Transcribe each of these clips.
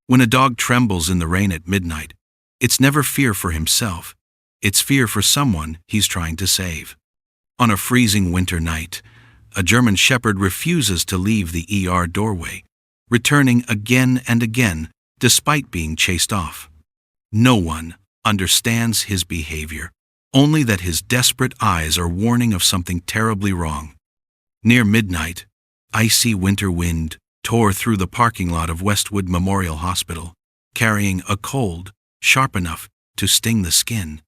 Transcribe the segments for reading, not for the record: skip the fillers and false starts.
When a dog trembles in the rain at midnight, it's never fear for himself, it's fear for someone he's trying to save. On a freezing winter night, a German Shepherd refuses to leave the ER doorway, returning again and again despite being chased off. No one understands his behavior, only that his desperate eyes are warning of something terribly wrong. Near midnight, icy winter wind tore through the parking lot of Westwood Memorial Hospital, carrying a cold sharp enough to sting the skin.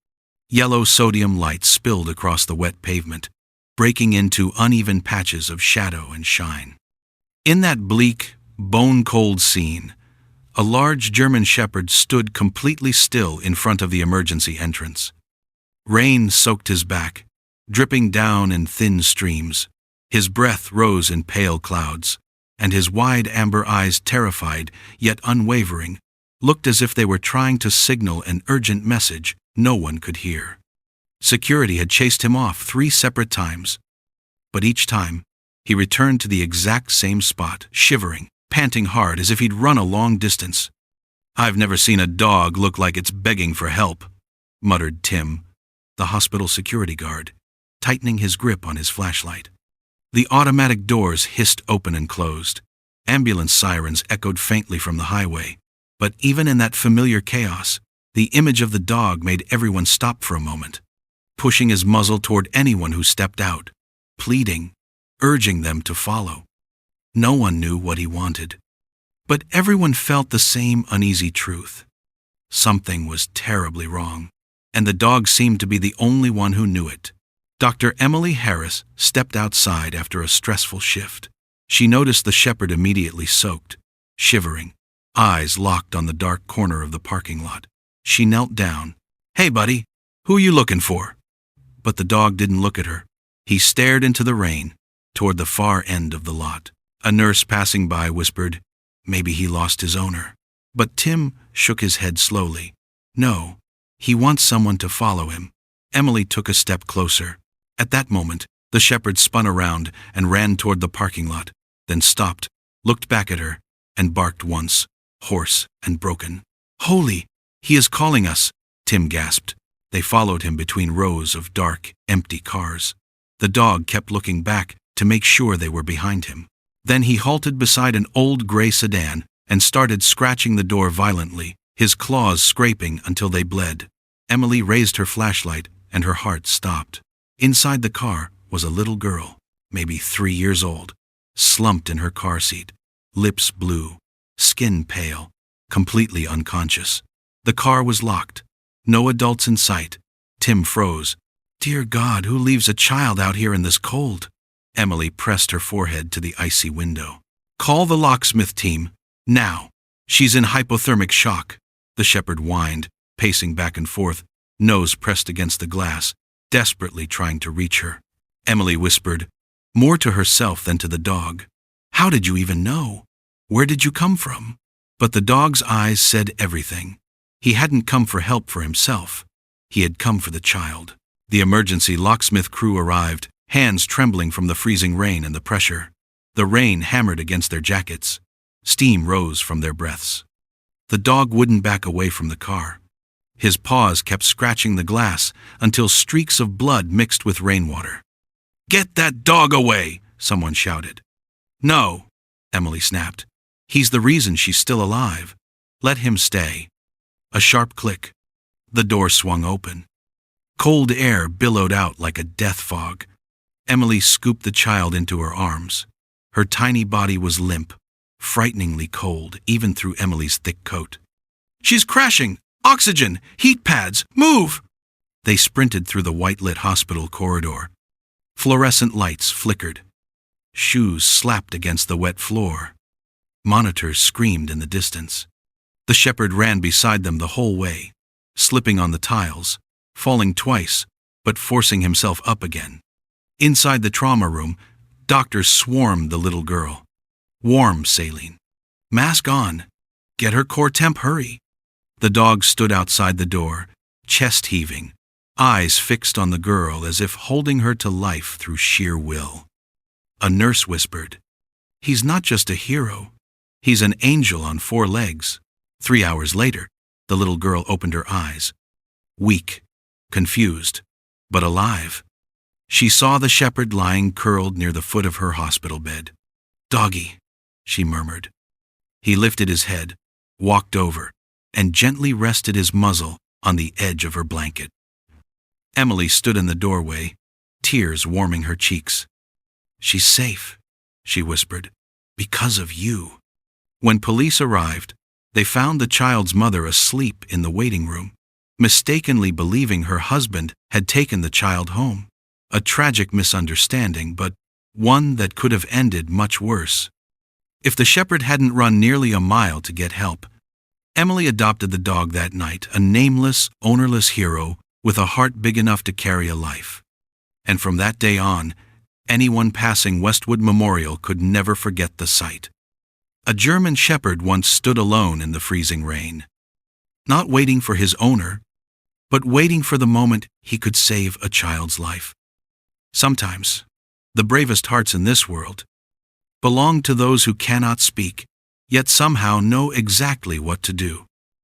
Yellow sodium lights spilled across the wet pavement, breaking into uneven patches of shadow and shine. In that bleak, bone-cold scene, a large German Shepherd stood completely still in front of the emergency entrance. Rain soaked his back, dripping down in thin streams. His breath rose in pale clouds, and his wide amber eyes, terrified yet unwavering, looked as if they were trying to signal an urgent message no one could hear. Security had chased him off 3 separate times, but each time he returned to the exact same spot, shivering, panting hard as if he'd run a long distance. "I've never seen a dog look like it's begging for help," muttered Tim, the hospital security guard, tightening his grip on his flashlight. The automatic doors hissed open and closed. Ambulance sirens echoed faintly from the highway. But even in that familiar chaos, the image of the dog made everyone stop for a moment, pushing his muzzle toward anyone who stepped out, pleading, urging them to follow. No one knew what he wanted, but everyone felt the same uneasy truth. Something was terribly wrong, and the dog seemed to be the only one who knew it. Dr. Emily Harris stepped outside after a stressful shift. She noticed the shepherd immediately soaked, shivering, eyes locked on the dark corner of the parking lot. She knelt down. "Hey, buddy, who are you looking for?" But the dog didn't look at her. He stared into the rain, toward the far end of the lot. A nurse passing by whispered, "Maybe he lost his owner." But Tim shook his head slowly. "No, he wants someone to follow him." Emily took a step closer. At that moment, the shepherd spun around and ran toward the parking lot, then stopped, looked back at her, and barked once, hoarse and broken. "Holy, he is calling us," Tim gasped. They followed him between rows of dark, empty cars. The dog kept looking back to make sure they were behind him. Then he halted beside an old gray sedan and started scratching the door violently, his claws scraping until they bled. Emily raised her flashlight and her heart stopped. Inside the car was a little girl, maybe 3 years old, slumped in her car seat, lips blue, skin pale, completely unconscious. The car was locked. No adults in sight. Tim froze. "Dear God, who leaves a child out here in this cold?" Emily pressed her forehead to the icy window. "Call the locksmith team, now. She's in hypothermic shock," the shepherd whined, pacing back and forth, nose pressed against the glass, desperately trying to reach her. Emily whispered, more to herself than to the dog, "How did you even know? Where did you come from?" But the dog's eyes said everything. He hadn't come for help for himself. He had come for the child. The emergency locksmith crew arrived, hands trembling from the freezing rain and the pressure. The rain hammered against their jackets. Steam rose from their breaths. The dog wouldn't back away from the car. His paws kept scratching the glass until streaks of blood mixed with rainwater. "Get that dog away!" someone shouted. "No," Emily snapped. "He's the reason she's still alive. Let him stay." A sharp click. The door swung open. Cold air billowed out like a death fog. Emily scooped the child into her arms. Her tiny body was limp, frighteningly cold even through Emily's thick coat. "She's crashing! Oxygen! Heat pads! Move!" They sprinted through the white-lit hospital corridor. Fluorescent lights flickered. Shoes slapped against the wet floor. Monitors screamed in the distance. The shepherd ran beside them the whole way, slipping on the tiles, falling twice, but forcing himself up again. Inside the trauma room, doctors swarmed the little girl. "Warm saline. Mask on. Get her core temp, hurry." The dog stood outside the door, chest heaving, eyes fixed on the girl as if holding her to life through sheer will. A nurse whispered, "He's not just a hero. He's an angel on 4 legs." 3 hours later, the little girl opened her eyes. Weak, confused, but alive. She saw the shepherd lying curled near the foot of her hospital bed. "Doggy," she murmured. He lifted his head, walked over, and gently rested his muzzle on the edge of her blanket. Emily stood in the doorway, tears warming her cheeks. "She's safe," she whispered, "because of you." When police arrived, they found the child's mother asleep in the waiting room, mistakenly believing her husband had taken the child home. A tragic misunderstanding, but one that could have ended much worse. If the shepherd hadn't run nearly a mile to get help, Emily adopted the dog that night, a nameless, ownerless hero with a heart big enough to carry a life. And from that day on, anyone passing Westwood Memorial could never forget the sight. A German shepherd once stood alone in the freezing rain, not waiting for his owner, but waiting for the moment he could save a child's life. Sometimes, the bravest hearts in this world belong to those who cannot speak, yet somehow know exactly what to do.